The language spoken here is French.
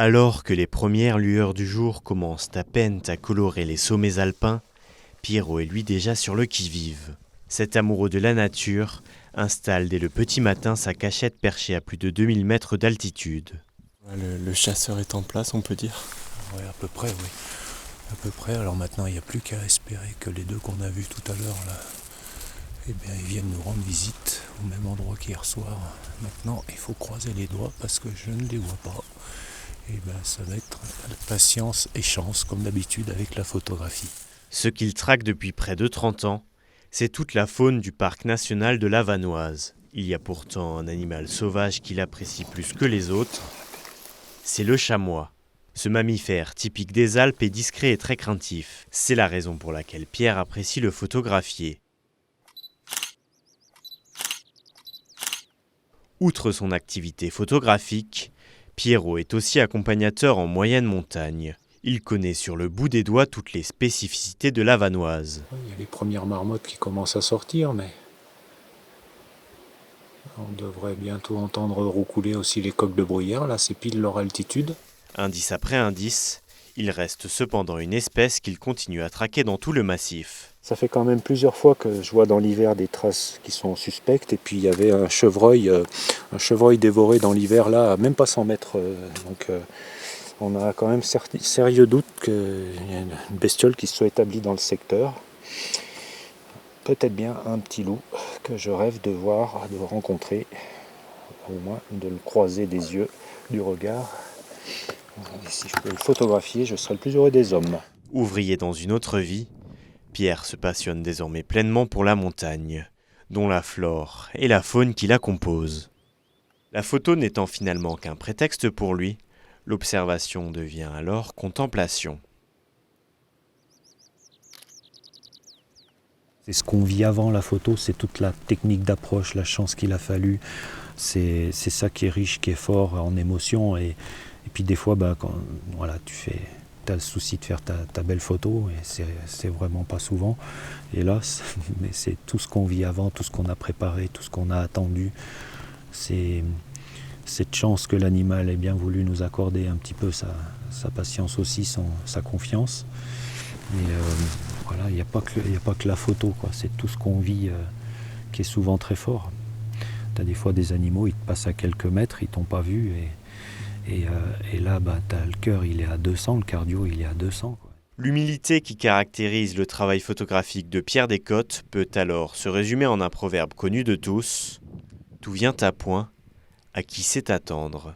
Alors que les premières lueurs du jour commencent à peine à colorer les sommets alpins, Pierrot est lui déjà sur le qui-vive. Cet amoureux de la nature installe dès le petit matin sa cachette perchée à plus de 2000 mètres d'altitude. Le chasseur est en place, on peut dire. Oui, à peu près, oui. À peu près. Alors maintenant, il n'y a plus qu'à espérer que les deux qu'on a vus tout à l'heure, là, eh bien, ils viennent nous rendre visite au même endroit qu'hier soir. Maintenant, il faut croiser les doigts parce que je ne les vois pas. Et bien, ça va être patience et chance, comme d'habitude avec la photographie. Ce qu'il traque depuis près de 30 ans, c'est toute la faune du parc national de la Vanoise. Il y a pourtant un animal sauvage qu'il apprécie plus que les autres, c'est le chamois. Ce mammifère typique des Alpes est discret et très craintif. C'est la raison pour laquelle Pierre apprécie le photographier. Outre son activité photographique, Pierrot est aussi accompagnateur en moyenne montagne. Il connaît sur le bout des doigts toutes les spécificités de la Vanoise. Il y a les premières marmottes qui commencent à sortir, mais on devrait bientôt entendre roucouler aussi les coqs de bruyère. Là, c'est pile leur altitude. Indice après indice, il reste cependant une espèce qu'il continue à traquer dans tout le massif. Ça fait quand même plusieurs fois que je vois dans l'hiver des traces qui sont suspectes. Et puis il y avait un chevreuil dévoré dans l'hiver là, à même pas 100 mètres. On a quand même sérieux doute qu'il y a une bestiole qui se soit établie dans le secteur. Peut-être bien un petit loup que je rêve de voir, de rencontrer, au moins de le croiser des yeux, du regard. Et si je peux le photographier, je serai le plus heureux des hommes. Ouvrier dans une autre vie, Pierre se passionne désormais pleinement pour la montagne, dont la flore et la faune qui la composent. La photo n'étant finalement qu'un prétexte pour lui, l'observation devient alors contemplation. C'est ce qu'on vit avant la photo, c'est toute la technique d'approche, la chance qu'il a fallu. C'est ça qui est riche, qui est fort en émotion. Et puis des fois, quand tu as le souci de faire ta belle photo, et c'est vraiment pas souvent, hélas, mais c'est tout ce qu'on vit avant, tout ce qu'on a préparé, tout ce qu'on a attendu. C'est cette chance que l'animal ait bien voulu nous accorder, un petit peu sa patience aussi, sa confiance. Et voilà, il n'y a pas que la photo, quoi. C'est tout ce qu'on vit qui est souvent très fort. Tu as des fois des animaux, ils te passent à quelques mètres, ils t'ont pas vu, et là, t'as le cœur, il est à 200, le cardio, il est à 200. Quoi. L'humilité qui caractérise le travail photographique de Pierre Descottes peut alors se résumer en un proverbe connu de tous : tout vient à point, à qui sait attendre.